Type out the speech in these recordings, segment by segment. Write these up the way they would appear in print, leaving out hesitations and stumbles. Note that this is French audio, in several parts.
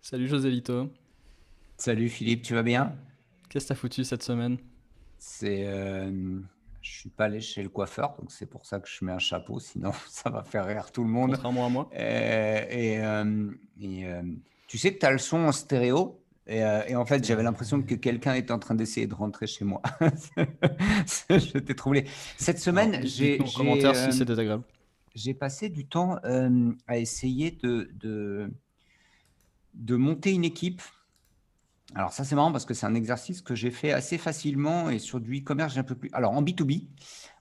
Salut Joselito, Salut Philippe, tu vas bien? qu'est-ce que t'as foutu cette semaine? C'est, je suis pas allé chez le coiffeur, donc c'est pour ça que je mets un chapeau, sinon ça va faire rire tout le monde. Contrairement à moi. Tu sais que tu as le son en stéréo, et en fait C'est j'avais l'impression que quelqu'un était en train d'essayer de rentrer chez moi. Je t'ai troublé. Cette Alors, semaine, dites-nous en commentaire si c'est désagréable. j'ai passé du temps à essayer de monter une équipe. Alors ça, c'est marrant parce que c'est un exercice que j'ai fait assez facilement et sur du e-commerce, j'ai un peu plus. Alors en B2B,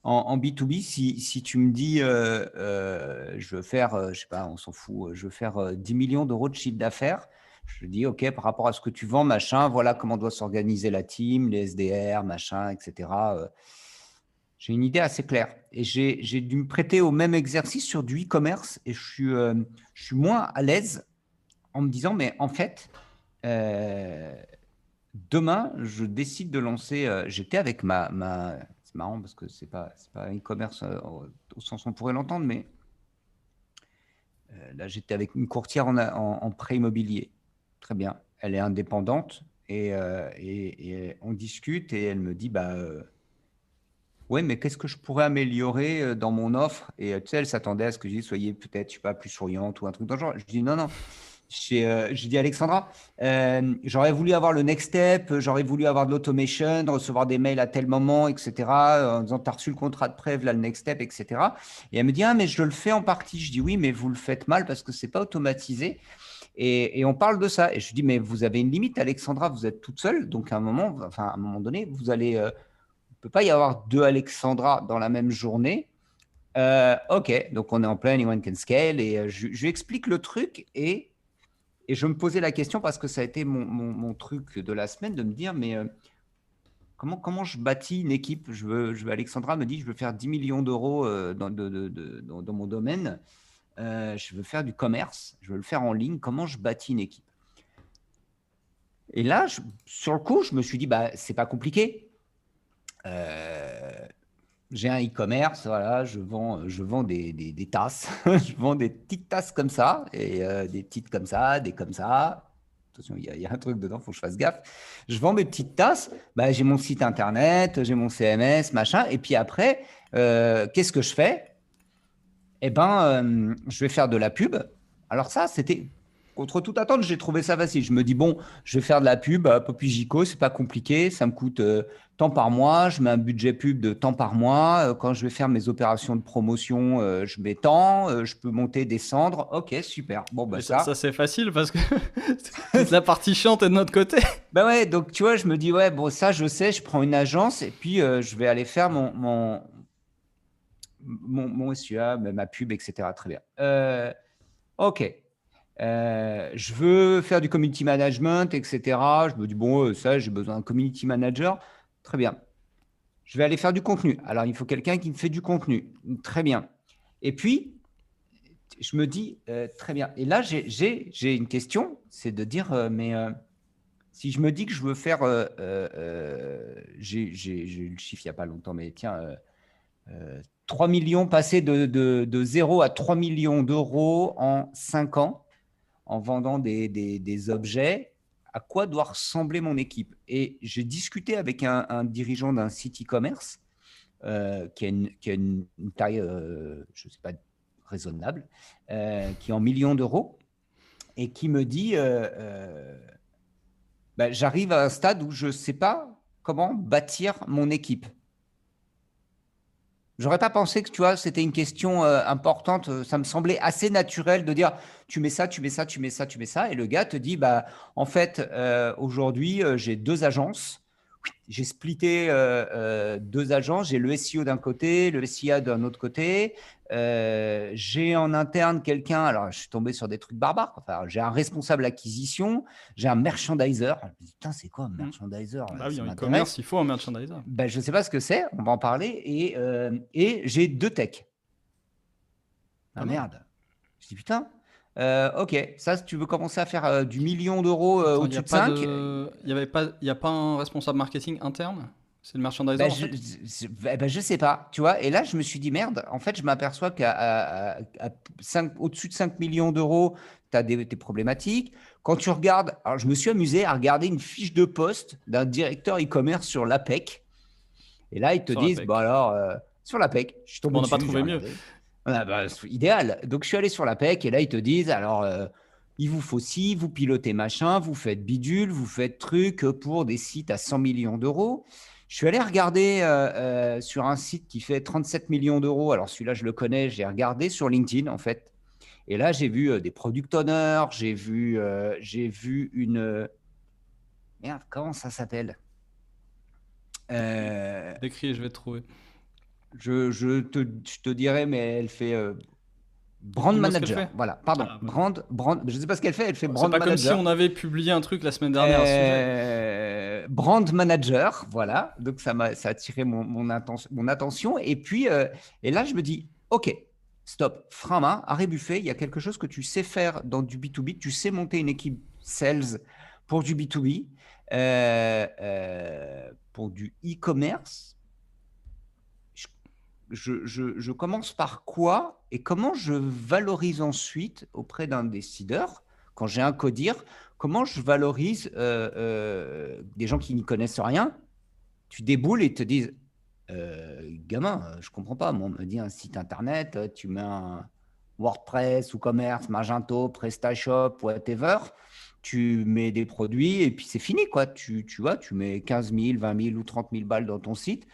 en B2B, si tu me dis, je veux faire, je sais pas, on s'en fout, je veux faire 10 millions d'euros de chiffre d'affaires, je dis, OK, par rapport à ce que tu vends, machin, voilà comment doit s'organiser la team, les SDR, machin, etc. J'ai une idée assez claire. Et j'ai dû me prêter au même exercice sur du e-commerce et je suis moins à l'aise en me disant, mais en fait, euh, demain, je décide de lancer. J'étais avec c'est marrant parce que c'est pas e-commerce au sens où on pourrait l'entendre, mais là, j'étais avec une courtière en prêt immobilier. Très bien. Elle est indépendante et on discute et elle me dit bah, ouais, mais qu'est-ce que je pourrais améliorer dans mon offre? Et tu sais, elle s'attendait à ce que je dise soyez peut-être, je sais pas, plus souriante ou un truc dans le genre. Je dis non, non. J'ai dit Alexandra, j'aurais voulu avoir le next step, j'aurais voulu avoir de l'automation, de recevoir des mails à tel moment, etc. En disant, tu as reçu le contrat de prêt, là le next step, etc. Et elle me dit, ah, mais je le fais en partie. Je dis, oui, mais vous le faites mal parce que c'est pas automatisé. Et on parle de ça. Et je dis, mais vous avez une limite, Alexandra, vous êtes toute seule. Donc à un moment, enfin, à un moment donné, vous allez, il peut pas y avoir deux Alexandra dans la même journée. Ok, donc on est en plein Anyone Can Scale et je lui explique le truc et je me posais la question parce que ça a été mon truc de la semaine de me dire, mais comment je bâtis une équipe Alexandra me dit, je veux faire 10 millions d'euros dans mon domaine. Je veux faire du commerce, je veux le faire en ligne. Comment je bâtis une équipe? Et là, sur le coup, je me suis dit, bah, c'est pas compliqué. Euh, j'ai un e-commerce, voilà, je vends des tasses, je vends des petites tasses comme ça, et des petites comme ça, des comme ça. Attention, il y a un truc dedans, il faut que je fasse gaffe. Je vends mes petites tasses, bah, j'ai mon site internet, j'ai mon CMS, machin, et puis après, qu'est-ce que je fais? Eh ben, je vais faire de la pub. Alors ça, c'était contre toute attente, j'ai trouvé ça facile. Je me dis, bon, je vais faire de la pub à Poppy Gico, c'est pas compliqué, ça me coûte tant par mois, je mets un budget pub de tant par mois. Quand je vais faire mes opérations de promotion, je mets tant, je peux monter, descendre. Ok, super. Bon, bah Mais ça ça. c'est facile parce que toute la partie chiante est de notre côté. Bah ouais, donc tu vois, je me dis, ouais, bon, ça, je sais, je prends une agence et puis je vais aller faire mon SUA, ma pub, etc. Très bien. Ok. Je veux faire du community management, etc. Je me dis, bon, ça, j'ai besoin d'un community manager. Très bien. Je vais aller faire du contenu. Alors, il faut quelqu'un qui me fait du contenu. Très bien. Et puis, je me dis, très bien. Et là, j'ai une question, c'est de dire, mais si je me dis que je veux faire, j'ai eu le chiffre il n'y a pas longtemps, mais tiens, 3 millions, passer de 0 à 3 millions d'euros en 5 ans, en vendant des objets, à quoi doit ressembler mon équipe? Et j'ai discuté avec un dirigeant d'un site e-commerce qui a une taille, je ne sais pas, raisonnable, qui est en millions d'euros, et qui me dit, bah, j'arrive à un stade où je ne sais pas comment bâtir mon équipe. J'aurais pas pensé que tu vois, c'était une question importante. Ça me semblait assez naturel de dire tu mets ça, tu mets ça, tu mets ça, tu mets ça. Et le gars te dit bah en fait aujourd'hui j'ai deux agences. J'ai splitté deux agences. J'ai le SEO d'un côté, le SIA d'un autre côté. J'ai en interne quelqu'un. Alors je suis tombé sur des trucs barbares. Enfin, j'ai un responsable acquisition, j'ai un merchandiser. Je me dis, putain c'est quoi un Hmm. merchandiser? Bah oui, Ça en e-commerce, m'intéresse. il faut un merchandiser. Ben, je ne sais pas ce que c'est, on va en parler. Et j'ai deux techs. Ah Pas mal. merde. Je dis putain, ok, ça, si tu veux commencer à faire du million d'euros Attends, il n'y a au-dessus de pas 5, de. Il y a pas un responsable marketing interne? C'est le merchandiser ben, en fait? je sais pas, tu vois. Et là, je me suis dit merde, en fait, je m'aperçois qu'à au-dessus de 5 millions d'euros, tu as tes problématiques. Quand tu regardes, alors je me suis amusé à regarder une fiche de poste d'un directeur e-commerce sur l'APEC. Et là, ils te Sur disent, l'APEC. bon alors, sur l'APEC, je suis tombé Bon, on n'a pas dessus, j'ai trouvé mieux. regardé. C'est idéal. Donc, je suis allé sur l'APEC et là, ils te disent, alors, il vous faut ci, vous pilotez machin, vous faites bidule, vous faites truc pour des sites à 100 millions d'euros. Je suis allé regarder sur un site qui fait 37 millions d'euros. Alors, celui-là, je le connais, j'ai regardé sur LinkedIn, en fait. Et là, j'ai vu des product owners, j'ai vu une… Merde, comment ça s'appelle Décris, je vais te trouver. je te dirais, mais elle fait brand Dis-moi ce qu'elle manager. fait. Voilà, pardon. Ah, bah. Brand, je ne sais pas ce qu'elle fait, elle fait C'est brand pas comme si manager. on avait publié un truc la semaine dernière à ce sujet. Brand manager, voilà. Donc, ça a attiré mon attention. Et puis, et là, je me dis, OK, stop, frein à main, arrêt buffet, il y a quelque chose que tu sais faire dans du B2B. Tu sais monter une équipe sales pour du B2B, pour du e-commerce. Je commence par quoi et comment je valorise ensuite auprès d'un décideur, quand j'ai un codir, comment je valorise des gens qui n'y connaissent rien. Tu déboules et ils te disent, gamin, je comprends pas, moi, on me dit un site internet, tu mets un WordPress, WooCommerce, Magento, PrestaShop, whatever, tu mets des produits et puis c'est fini, quoi. Tu vois, tu mets 15 000, 20 000 ou 30 000 balles dans ton site.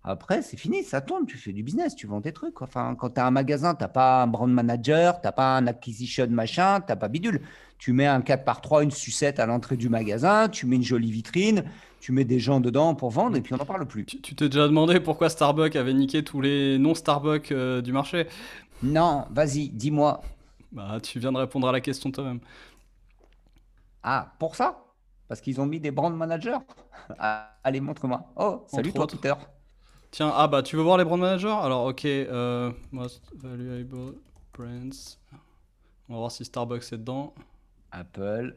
Après, c'est fini, ça tourne, tu fais du business, tu vends tes trucs. Enfin, quand tu as un magasin, tu n'as pas un brand manager, tu n'as pas un acquisition machin, tu n'as pas bidule. Tu mets un 4x3, une sucette à l'entrée du magasin, tu mets une jolie vitrine, tu mets des gens dedans pour vendre et puis on n'en parle plus. Tu t'es déjà demandé pourquoi Starbucks avait niqué tous les non-Starbucks du marché? Non, vas-y, dis-moi. Bah, tu viens de répondre à la question toi-même. Ah, pour ça? Parce qu'ils ont mis des brand managers? Ah, allez, montre-moi. Oh, salut Entre toi, autres. Peter. Tiens, ah bah tu veux voir les brand managers? Alors ok, most valuable brands. On va voir si Starbucks est dedans. Apple,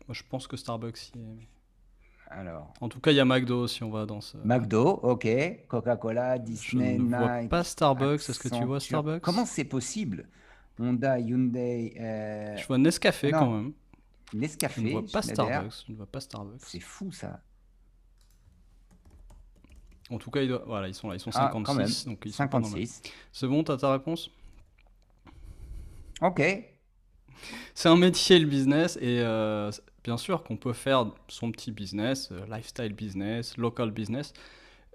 Moi je pense que Starbucks y est. alors, En tout cas, il y a McDo si on va dans ce. McDo, ok, Coca-Cola, Je Disney, ne vois Nike, pas Starbucks. Est-ce que tu vois Accenture. Comment Starbucks? c'est possible? Honda, Hyundai, Je vois Nescafé quand non, même. Je ne vois Nescafé, pas Schneider. Starbucks. Je ne vois pas Starbucks. C'est fou ça. En tout cas, voilà, ils sont là. Ils sont Ah, quand même. 56, donc ils sont pas dans le. 56. C'est bon, t'as ta réponse? Ok. C'est un métier le business et bien sûr qu'on peut faire son petit business, lifestyle business, local business.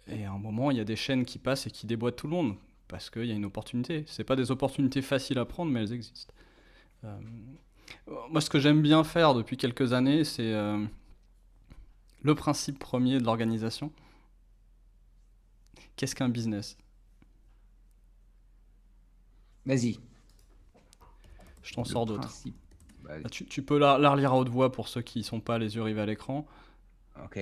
Et à un moment, il y a des chaînes qui passent et qui déboîtent tout le monde parce qu'il y a une opportunité. C'est pas des opportunités faciles à prendre, mais elles existent. Euh, Moi, ce que j'aime bien faire depuis quelques années, c'est le principe premier de l'organisation. Qu'est-ce qu'un business? Vas-y. Je t'en Le sors d'autres. principe. Vas-y. Ah, tu peux la relire à haute voix pour ceux qui ne sont pas les yeux rivés à l'écran. Ok.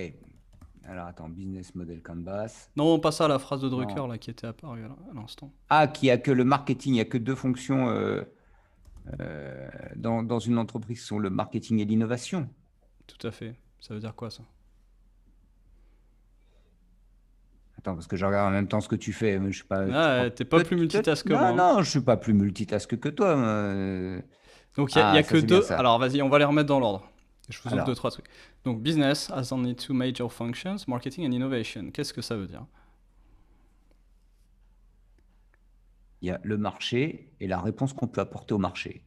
Alors attends, business model canvas. Non, pas ça, la phrase de Drucker Non. là, qui était apparue à l'instant. Ah, qui a que le marketing, il n'y a que deux fonctions dans une entreprise qui sont le marketing et l'innovation. Tout à fait. Ça veut dire quoi ça? Attends, parce que je regarde en même temps ce que tu fais. Je suis pas. Ah, t'es pas plus multitask que moi, Non, hein. non, je suis pas plus multitask que toi. Donc il y Ah, a ça que c'est bien deux. ça. Alors vas-y, on va les remettre dans l'ordre. Je vous ouvre deux, Alors, trois trucs. Donc business has only two major functions, marketing and innovation. Qu'est-ce que ça veut dire? il y a le marché et la réponse qu'on peut apporter au marché.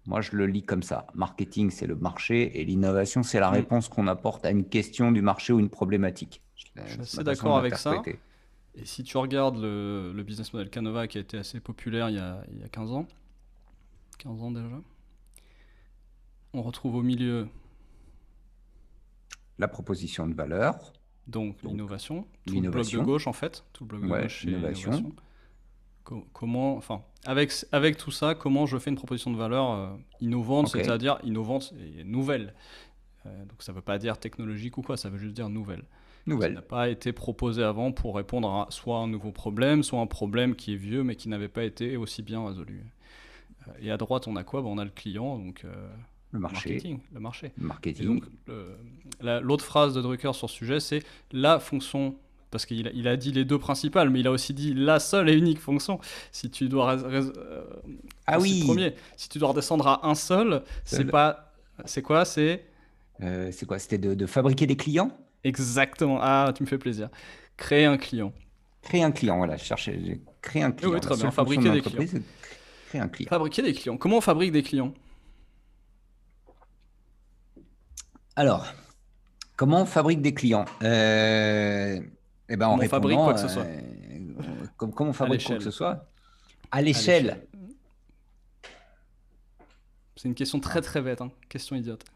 Moi, je le lis comme ça. Marketing, c'est le marché et l'innovation, c'est la Hmm. réponse qu'on apporte à une question du marché ou une problématique. Je suis C'est assez ma façon d'accord avec ça. d'interpréter. Et si tu regardes le business model Canova qui a été assez populaire il y a 15 ans, 15 ans déjà, on retrouve au milieu La proposition de valeur, donc donc l'innovation, tout le bloc de l'innovation. gauche en fait, tout le bloc de Ouais, gauche c'est l'innovation. l'innovation. Comment, enfin, avec tout ça, comment je fais une proposition de valeur innovante, Ok, c'est-à-dire innovante et nouvelle. Donc ça ne veut pas dire technologique ou quoi, ça veut juste dire nouvelle. Qui n'a nouvelle. pas été proposé avant pour répondre à soit un nouveau problème, soit un problème qui est vieux mais qui n'avait pas été aussi bien résolu. Et à droite, on a quoi? On a le client, donc Le marché, marketing, le marché. le Et marketing. donc, l'autre phrase de Drucker sur ce sujet, c'est la fonction parce qu'il a dit les deux principales, mais il a aussi dit la seule et unique fonction. Si tu dois Ah c'est le oui, premier. Si tu dois redescendre à un seul, c'est seul. pas. C'est quoi? C'est C'est quoi? C'était de fabriquer des clients? exactement. Ah, tu me fais plaisir. Créer un client. Créer un client, voilà, j'ai créé un Oui, oui, client. La très bien. seule fonction de Fabriquer des clients. l'entreprise, c'est de créer un client. Fabriquer des clients. Comment on fabrique des clients? Alors, comment on fabrique des clients? Eh ben, en Comment on fabrique quoi répondant, que ce soit comment on à fabrique quoi que ce l'échelle? soit? À À l'échelle. l'échelle. C'est une question très Ah, très bête, hein. Question idiote.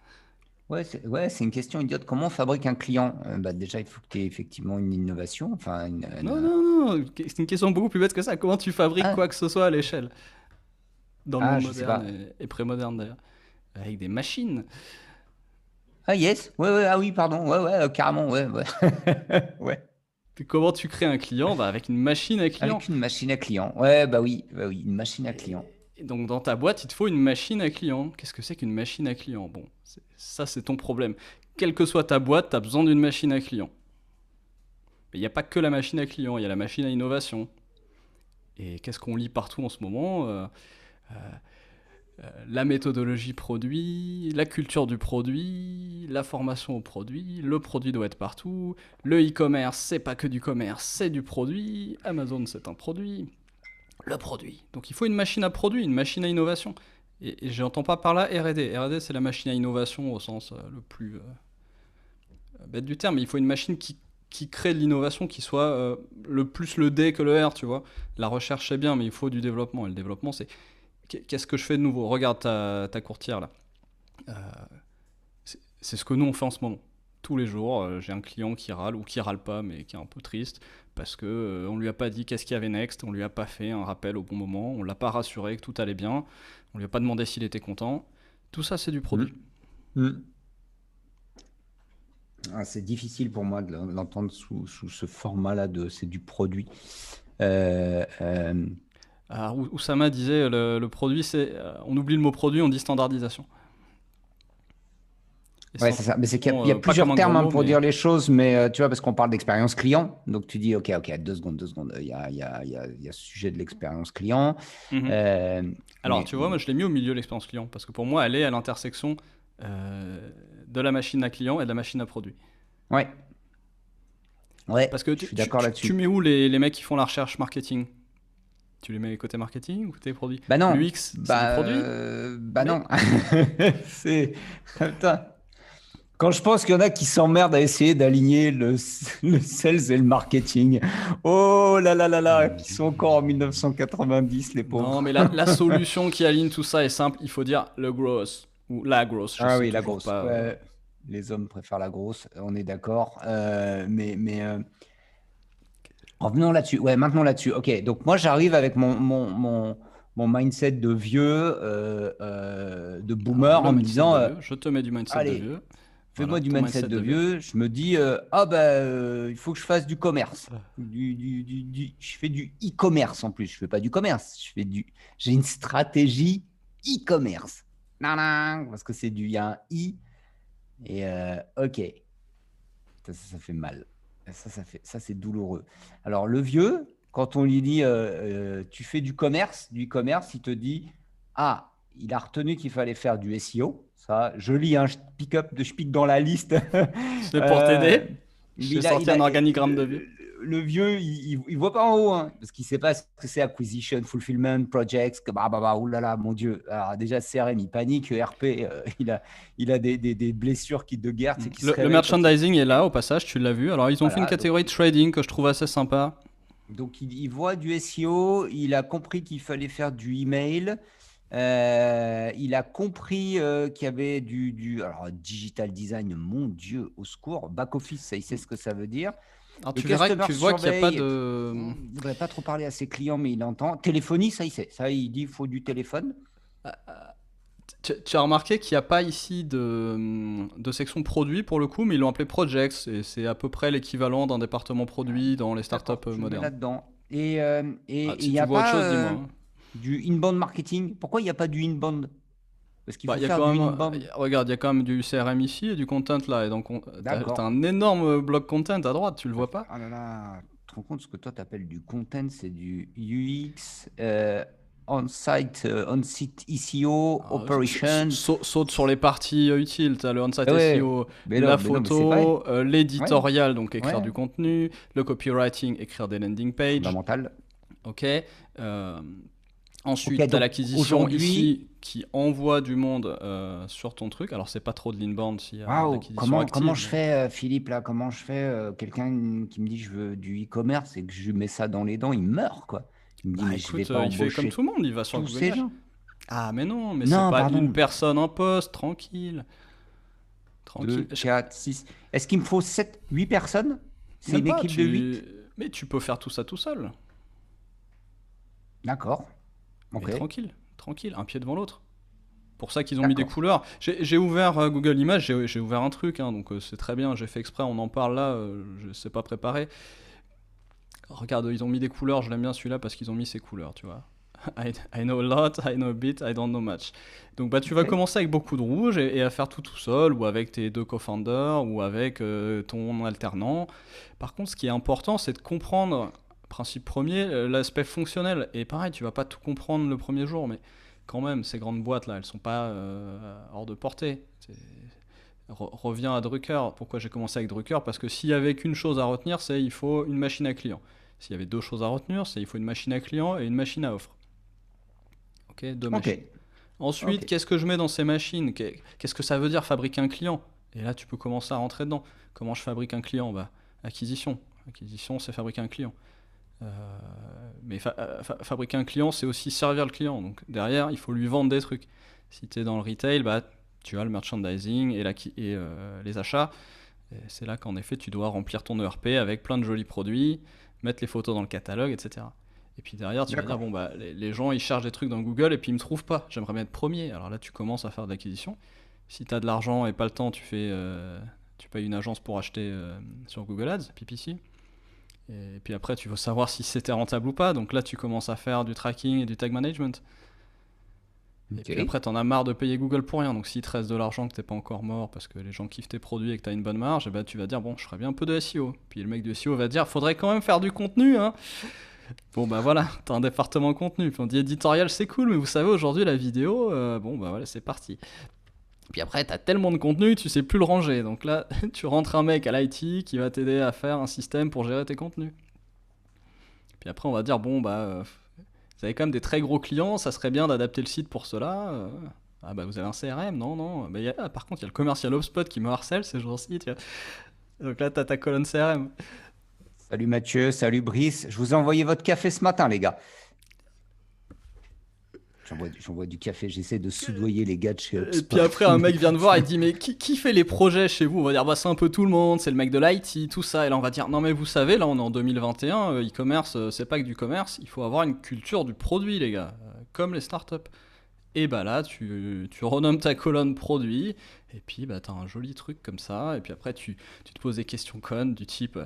ouais, c'est une question idiote. Comment on fabrique un client? Bah, déjà, il faut que tu aies effectivement une innovation. Enfin, Non, non, non. C'est une question beaucoup plus bête que ça. Comment tu fabriques Ah, quoi que ce soit à l'échelle? Dans le monde je sais moderne pas. et pré-moderne d'ailleurs. Avec des machines. Ah, yes. Ouais, ah oui, pardon. Ouais, carrément, ouais. Ouais. Comment tu crées un client? Bah, avec une machine à client. Avec une machine à client. Ouais, bah oui, une machine à client. Et donc dans ta boîte, il te faut une machine à client. Qu'est-ce que c'est qu'une machine à client? Bon, ça c'est ton problème. Quelle que soit ta boîte, tu as besoin d'une machine à client. Mais il n'y a pas que la machine à client, il y a la machine à innovation. Et qu'est-ce qu'on lit partout en ce moment? La méthodologie produit, la culture du produit, la formation au produit, le produit doit être partout, le e-commerce c'est pas que du commerce, c'est du produit, Amazon c'est un produit, le produit. Donc il faut une machine à produit, une machine à innovation. Et j'entends pas par là R&D. R&D c'est la machine à innovation au sens le plus bête du terme, mais il faut une machine qui crée de l'innovation qui soit le plus le D que le R, tu vois. La recherche c'est bien, mais il faut du développement. Et le développement c'est qu'est-ce que je fais de nouveau? Regarde ta courtière là. Euh, c'est ce que nous on fait en ce moment. Tous les jours, j'ai un client qui râle ou qui râle pas, mais qui est un peu triste parce que on lui a pas dit qu'est-ce qu'il y avait next, on lui a pas fait un rappel au bon moment, on l'a pas rassuré que tout allait bien, on lui a pas demandé s'il était content. Tout ça, c'est du produit. Hmm. Hmm. Ah, c'est difficile pour moi de l'entendre sous ce format-là c'est du produit. Euh, euh, Alors, Oussama disait le produit, c'est on oublie le mot produit, on dit standardisation. Et ouais, c'est ça. Mais c'est qu'il y a pas comme plusieurs un gros termes mot, pour mais dire les choses, mais tu vois, parce qu'on parle d'expérience client. Donc tu dis, OK, 2 secondes. Il y a ce sujet de l'expérience client. Mhm. Euh, Alors, tu vois, moi, je l'ai mis au milieu de l'expérience client parce que pour moi, elle est à l'intersection de la machine à client et de la machine à produit. ouais, ouais, Parce que je suis d'accord tu là-dessus. mets où les mecs qui font la recherche marketing? Tu les mets côté marketing ou côté produit? Bah non, L'UX, c'est du produit, bah mais non. C'est, putain. Quand je pense qu'il y en a qui s'emmerdent à essayer d'aligner le sales et le marketing, oh là, qui sont encore en 1990, les non, pauvres. mais la solution qui aligne tout ça est simple. Il faut dire le growth ou la growth. Je Ah sais oui, la toujours grosse. pas. Ouais, les hommes préfèrent la grosse, on est d'accord. Revenons là-dessus. Ouais, maintenant là-dessus. Ok, donc moi j'arrive avec mon mindset de vieux, de Alors, boomer, le en me mindset disant, de vieux. Je te mets du mindset de allez, vieux. fais-moi Voilà, du ton mindset mindset de de vieux. vieux. Je me dis, il faut que je fasse du commerce. Je fais du e-commerce en plus. Je fais pas du commerce. J'ai une stratégie e-commerce. Nan, nan, parce que il y a un i et ok, ça fait mal. Ça c'est douloureux. Alors le vieux, quand on lui dit, tu fais du e-commerce, il te dit, ah, il a retenu qu'il fallait faire du SEO. Ça, joli, hein, je pique dans la liste. C'est pour Euh, t'aider. Je mais t'ai sorti un organigramme de vieux. le vieux, il voit pas en haut, hein, parce qu'il sait pas ce que c'est acquisition, fulfillment, projects, que oulala, mon Dieu. Alors déjà, CRM, il panique, ERP, il a des blessures de guerre, qui se Le réveillent quand il. merchandising est là, au passage, tu l'as vu. Alors, ils ont fait une Voilà, donc, catégorie trading que je trouve assez sympa. il voit du SEO, il a compris qu'il fallait faire du email, il a compris qu'il y avait alors, digital design, mon Dieu, au secours, back office, ça, il sait ce que ça veut dire. Alors, Le tu vois qu'il n'y a pas surveille, de. il ne devrait pas trop parler à ses clients, mais il entend. Téléphonie, ça, il sait. Ça, il dit il faut du téléphone. Tu as remarqué qu'il n'y a pas ici de section produit pour le coup, mais ils l'ont appelé projects et c'est à peu près l'équivalent d'un département produit dans les startups D'accord, je le mets modernes. là-dedans. Ah, Et il si n'y tu a vois autre pas chose, dis-moi, hein. du inbound marketing. Pourquoi il n'y a pas du inbound? Parce qu'il Bah, faut il y a faire quand du même, inbound. regarde, il y a quand même du CRM ici et du content là. Et donc, t'as D'accord. un énorme bloc content à droite, tu le vois pas? Ah là là, tu te rends compte ce que toi tu appelles du content, c'est du UX, on-site SEO, operations. Saute sur les parties utiles. Tu as le on-site Ouais, SEO, la mais non, mais c'est vrai. photo, Ouais, l'éditorial, donc écrire ouais, du contenu, le copywriting, écrire des landing pages. fondamental. Ok. Euh, Ok, Ensuite, tu as donc l'acquisition aujourd'hui, ici qui envoie du monde sur ton truc. Alors, c'est pas trop de l'inbound s'il y a de waouh, l'acquisition comment active, je mais fais, Philippe, là, comment je fais, quelqu'un qui me dit je veux du e-commerce et que je lui mets ça dans les dents, il meurt, quoi. Il me dit, bah mais je vais écoute, pas il fait comme tout embaucher le monde, il va sur tous Google ces Maps. gens. Ah, mais non, mais c'est Non, pas une pardon, personne, un poste, tranquille. Tranquille. 2, 4, 6. Est-ce qu'il me faut 7, 8 personnes? C'est Même une pas, équipe de 8? mais tu peux faire tout ça tout seul. D'accord, Mais ok, tranquille, tranquille, un pied devant l'autre. Pour ça qu'ils ont mis des d'accord. couleurs. J'ai ouvert Google Images, j'ai ouvert un truc, hein, donc c'est très bien, j'ai fait exprès, on en parle là, je sais pas préparé. Regarde, ils ont mis des couleurs, je l'aime bien celui-là parce qu'ils ont mis ces couleurs, tu vois. I know a lot, I know a bit, I don't know much. Donc bah tu vas Ok. commencer avec beaucoup de rouge et à faire tout seul ou avec tes deux co-founders ou avec ton alternant. Par contre, ce qui est important, c'est de comprendre, principe premier, l'aspect fonctionnel. Et pareil, tu vas pas tout comprendre le premier jour, mais quand même, ces grandes boîtes là, elles sont pas hors de portée. Reviens à Drucker. Pourquoi j'ai commencé avec Drucker? Parce que s'il y avait qu'une chose à retenir, c'est il faut une machine à client. S'il y avait deux choses à retenir, c'est il faut une machine à client et une machine à offre. Ok, deux Ok, machines. ok, Ensuite, qu'est-ce que je mets dans ces machines? Qu'est-ce que ça veut dire fabriquer un client? Et là, tu peux commencer à rentrer dedans. Comment je fabrique un client? Bah, acquisition. Acquisition, c'est fabriquer un client. Euh, mais fabriquer un client, c'est aussi servir le client. Donc derrière, il faut lui vendre des trucs. Si tu es dans le retail, bah, tu as le merchandising et les achats. Et c'est là qu'en effet, tu dois remplir ton ERP avec plein de jolis produits, mettre les photos dans le catalogue, etc. Et puis derrière, tu vas dire, d'accord. bon, bah, les gens, ils cherchent des trucs dans Google et puis ils me trouvent pas. J'aimerais bien être premier. Alors là, tu commences à faire de l'acquisition. Si tu as de l'argent et pas le temps, tu payes une agence pour acheter sur Google Ads, PPC. Et puis après, tu veux savoir si c'était rentable ou pas. Donc là, tu commences à faire du tracking et du tag management. Et Ok. puis après, t'en as marre de payer Google pour rien. Donc s'il te reste de l'argent, que t'es pas encore mort parce que les gens kiffent tes produits et que t'as une bonne marge, et bah, tu vas dire, bon, je ferais bien un peu de SEO. Puis le mec du SEO va dire, faudrait quand même faire du contenu, hein. Bon, bah voilà, t'as un département contenu. Puis on dit éditorial, c'est cool, mais vous savez, aujourd'hui, la vidéo, bon, bah voilà, c'est parti. Puis après, t'as tellement de contenu, tu sais plus le ranger. Donc là, tu rentres un mec à l'IT qui va t'aider à faire un système pour gérer tes contenus. Puis après, on va dire, bon, bah, vous avez quand même des très gros clients, ça serait bien d'adapter le site pour cela. Ah bah vous avez un CRM? Non, non. Bah, par contre, il y a le commercial HubSpot qui me harcèle ces jours-ci. Tu vois. Donc là, t'as ta colonne CRM. Salut Mathieu, salut Brice. Je vous ai envoyé votre café ce matin, les gars. J'envoie du café, j'essaie de soudoyer les gars de chez Et puis HubSpot. après, un mec vient de voir et dit, mais qui fait les projets chez vous? On va dire, bah c'est un peu tout le monde, c'est le mec de l'IT, tout ça. Et là, on va dire, non mais vous savez, là on est en 2021, e-commerce, c'est pas que du commerce, il faut avoir une culture du produit, les gars, comme les startups. Et bah là, tu renommes ta colonne produit, et puis bah t'as un joli truc comme ça, et puis après tu te poses des questions connes du type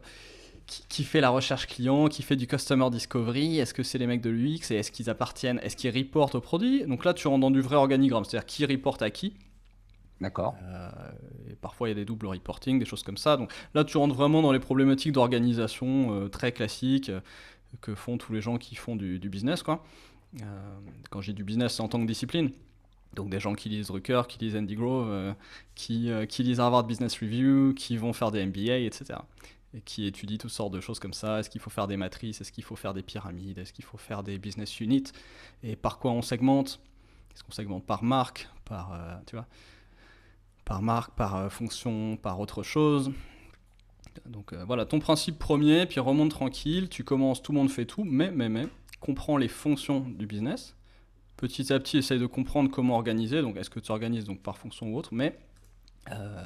qui fait la recherche client, qui fait du customer discovery, est-ce que c'est les mecs de l'UX, et est-ce qu'ils appartiennent, est-ce qu'ils reportent au produit? Donc là tu rentres dans du vrai organigramme, c'est-à-dire qui reporte à qui, D'accord. et parfois il y a des doubles reporting, des choses comme ça, donc là tu rentres vraiment dans les problématiques d'organisation très classiques que font tous les gens qui font du business, quoi. Quand j'ai du business, c'est en tant que discipline. Donc des gens qui lisent Drucker, qui lisent Andy Grove, qui lisent Harvard Business Review, qui vont faire des MBA, etc. Et qui étudient toutes sortes de choses comme ça. Est-ce qu'il faut faire des matrices? Est-ce qu'il faut faire des pyramides? Est-ce qu'il faut faire des business units? Et par quoi on segmente? Est-ce qu'on segmente par marque, tu vois, par marque, par fonction, par autre chose? Donc voilà, ton principe premier, puis remonte tranquille, tu commences, tout le monde fait tout, mais, comprends les fonctions du business. Petit à petit, essaye de comprendre comment organiser, donc est-ce que tu organises donc par fonction ou autre, mais euh,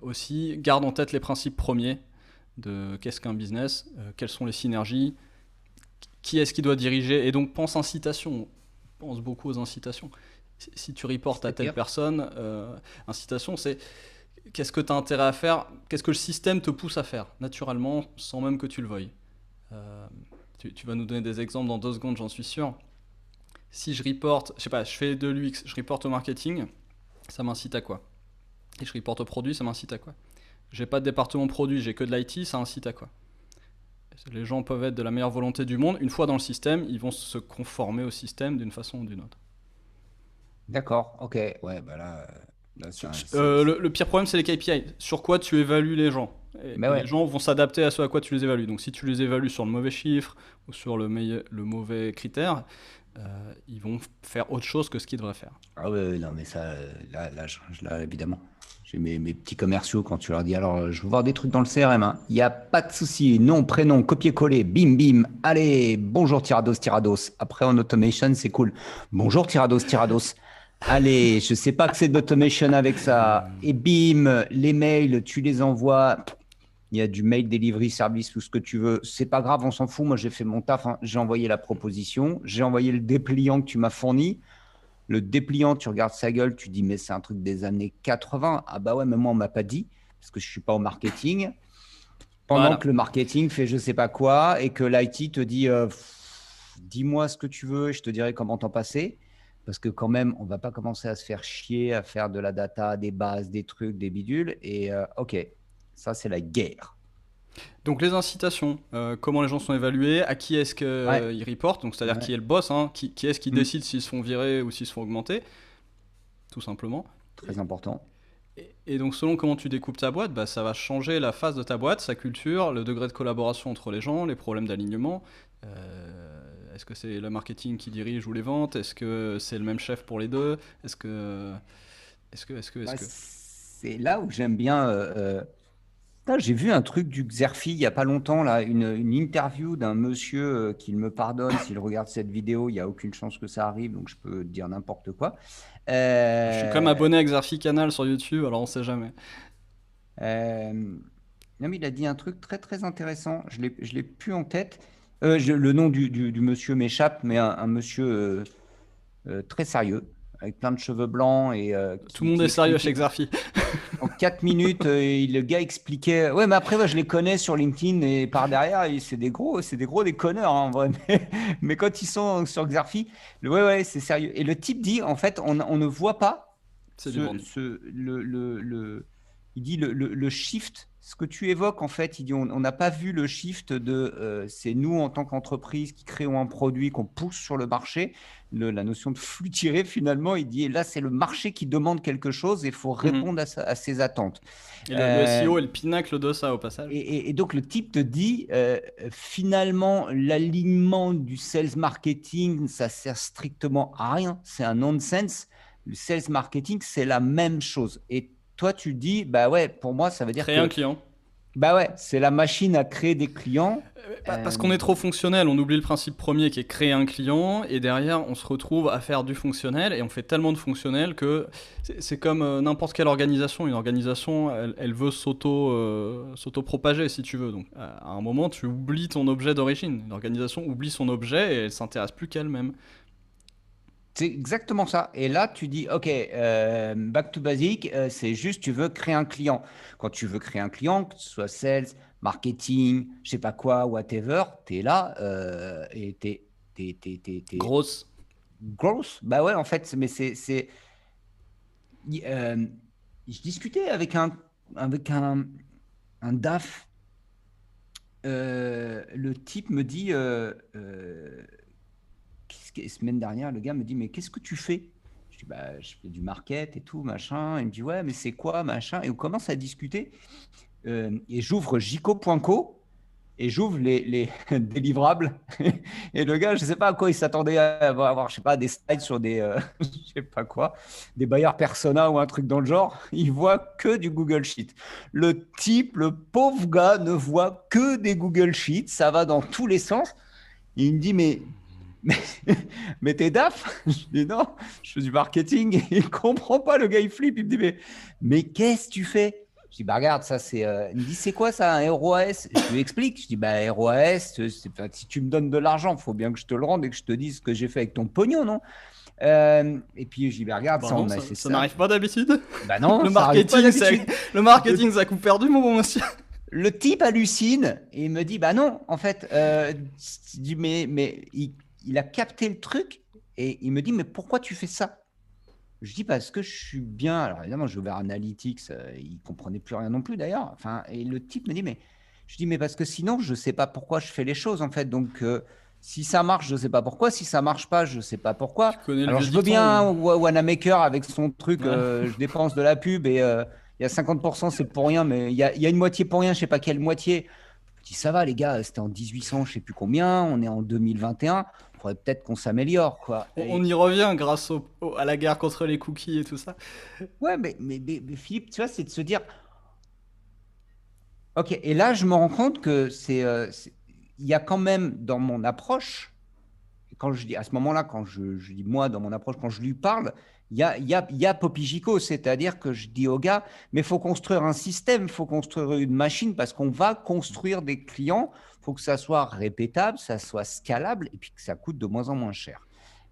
aussi garde en tête les principes premiers de qu'est-ce qu'un business, quelles sont les synergies, qui est-ce qui doit diriger, et donc pense incitation, pense beaucoup aux incitations. Si tu reportes à telle C'est-à-dire? personne, incitation c'est qu'est-ce que tu as intérêt à faire, qu'est-ce que le système te pousse à faire, naturellement, sans même que tu le veuilles. Euh, tu vas nous donner des exemples dans 2 secondes, j'en suis sûr. Si je reporte, je sais pas, je fais de l'UX, je reporte au marketing, ça m'incite à quoi? Et je reporte au produit, ça m'incite à quoi? J'ai pas de département produit, j'ai que de l'IT, ça incite à quoi? Les gens peuvent être de la meilleure volonté du monde, une fois dans le système, ils vont se conformer au système d'une façon ou d'une autre. D'accord, ok. Ouais, bah là Le pire problème, c'est les KPI. Sur quoi tu évalues les gens? Mais Et les ouais, gens vont s'adapter à ce à quoi tu les évalues. Donc si tu les évalues sur le mauvais chiffre ou sur le mauvais critère, ils vont faire autre chose que ce qu'ils devraient faire. ah ouais, non, mais ça, là, évidemment. J'ai mes petits commerciaux quand tu leur dis, alors, je veux voir des trucs dans le CRM, hein. Il n'y a pas de souci. Nom, prénom, copier-coller, bim, bim. Allez, bonjour Tirados, Tirados. Après, en automation, c'est cool. Bonjour Tirados, Tirados. Allez, je sais pas que c'est de l'automation avec ça. Et bim, les mails, tu les envoies. Il y a du mail delivery service, tout ce que tu veux. C'est pas grave, on s'en fout. Moi, j'ai fait mon taf, hein. J'ai envoyé la proposition. J'ai envoyé le dépliant que tu m'as fourni. Le dépliant, tu regardes sa gueule, tu dis, mais c'est un truc des années 80. Ah bah ouais, mais moi, on m'a pas dit, parce que je suis pas au marketing. Pendant Voilà. que le marketing fait je sais pas quoi et que l'IT te dit, dis-moi ce que tu veux et je te dirai comment t'en passer. Parce que quand même, on va pas commencer à se faire chier, à faire de la data, des bases, des trucs, des bidules. Et ok, ça, c'est la guerre. Donc les incitations, comment les gens sont évalués, à qui est-ce Ouais, qu'ils reportent, donc c'est-à-dire qui ouais. est le boss, hein, qui est-ce qui Mm. décide s'ils se font virer ou s'ils se font augmenter, tout simplement. Très important. Et donc selon comment tu découpes ta boîte, bah, ça va changer la face de ta boîte, sa culture, le degré de collaboration entre les gens, les problèmes d'alignement. Est-ce que c'est le marketing qui dirige ou les ventes? Est-ce que c'est le même chef pour les deux? Est-ce que... Est-ce Ouais, que... c'est là où j'aime bien. Putain, j'ai vu un truc du Xerfi il y a pas longtemps, là, une interview d'un monsieur qu'il me pardonne s'il regarde cette vidéo. Il n'y a aucune chance que ça arrive, donc je peux dire n'importe quoi. Je suis comme Euh, abonné à Xarfi Canal sur YouTube, alors on sait jamais. euh, non, mais il a dit un truc très très intéressant. Je l'ai plus en tête. Le nom du monsieur m'échappe, mais un monsieur très sérieux, avec plein de cheveux blancs et Tout le qui monde est sérieux chez expliquait. Xarfi. En 4 minutes, le gars expliquait. Ouais, mais après, ouais, je les connais sur LinkedIn et par derrière, c'est des gros déconneurs, hein, en vrai. Mais quand ils sont sur Xerfi, ouais, ouais, c'est sérieux. Et le type dit, en fait, on ne voit pas C'est du branding. il dit le shift. Ce que tu évoques, en fait, il dit, on n'a pas vu le shift de, c'est nous en tant qu'entreprise qui créons un produit qu'on pousse sur le marché. La notion de flux tiré, finalement, il dit, et là, c'est le marché qui demande quelque chose et il faut Mhm. répondre à ses attentes. Et le Euh, SEO est le pinacle de ça au passage. et donc, le type te dit, finalement, l'alignement du sales marketing, ça sert strictement à rien. C'est un nonsense. Le sales marketing, c'est la même chose. Et toi, tu dis, bah ouais, pour moi, ça veut dire Créer un que, client. bah ouais, c'est la machine à créer des clients. Parce qu'on est trop fonctionnel, on oublie le principe premier qui est créer un client, et derrière on se retrouve à faire du fonctionnel, et on fait tellement de fonctionnel que c'est comme n'importe quelle organisation. Une organisation, elle veut s'auto-propager si tu veux. Donc à un moment, tu oublies ton objet d'origine. L'organisation oublie son objet et elle s'intéresse plus qu'elle-même. C'est exactement ça. Et là, tu dis, OK, back to basic, c'est juste, tu veux créer un client. Quand tu veux créer un client, que ce soit sales, marketing, je sais pas quoi, whatever, tu es là et t'es Grosse. gross. Bah ouais, en fait, mais euh, je discutais avec un DAF. Le type me dit, semaine dernière, le gars me dit, mais qu'est-ce que tu fais? Je dis, bah, je fais du market et tout, machin. Il me dit, ouais, mais c'est quoi, machin? Et on commence à discuter. Et j'ouvre jico.co et j'ouvre les délivrables. Et le gars, je ne sais pas à quoi il s'attendait à avoir, je sais pas, des slides sur des, je sais pas quoi, des buyer persona ou un truc dans le genre. Il voit que du Google Sheet. Le type, le pauvre gars, ne voit que des Google Sheets. Ça va dans tous les sens. Et il me dit, mais, mais t'es DAF? Je dis non, je fais du marketing. Il ne comprend pas, le gars, il flippe. Il me dit, mais qu'est-ce que tu fais? Je dis, bah regarde, ça c'est. Il me dit, c'est quoi ça, un ROAS? Je lui explique. Je dis, bah ROAS, si tu me donnes de l'argent, il faut bien que je te le rende et que je te dise ce que j'ai fait avec ton pognon, non? Et puis je dis, bah regarde, Bah ça, non, on a fait ça ça. n'arrive pas d'habitude. Bah non, Le ça n'arrive pas marketing, c'est d'habitude. le Le, marketing, ça coupe perdu, mon bon monsieur. le type hallucine et il me dit, bah non, en fait, je dis, mais il a capté le truc. Et il me dit, mais pourquoi tu fais ça? Je dis, parce que je suis bien. Alors évidemment, j'ai ouvert Analytics, il comprenait plus rien non plus d'ailleurs. Enfin, et le type me dit, mais je dis, mais parce que sinon, je sais pas pourquoi je fais les choses en fait. Donc, si ça marche, je sais pas pourquoi. Si ça marche pas, je sais pas pourquoi. Tu connais le Alors, vieux je veux dicton. bien Wanamaker avec son truc, Ouais. je dépense de la pub et il y a 50%, c'est pour rien, mais il y a une moitié pour rien, je sais pas quelle moitié. Je dis, ça va, les gars, c'était en 1800, je sais plus combien, on est en 2021, il faudrait peut-être qu'on s'améliore, quoi. On y revient grâce à la guerre contre les cookies et tout ça. Ouais, mais Philippe, tu vois, c'est de se dire, ok, et là, je me rends compte que il y a quand même dans mon approche, quand je dis à ce moment-là, quand je dis moi dans mon approche, quand je lui parle, il y a Popigico, c'est-à-dire que je dis au gars, mais il faut construire un système, il faut construire une machine parce qu'on va construire des clients, il faut que ça soit répétable, ça soit scalable et puis que ça coûte de moins en moins cher.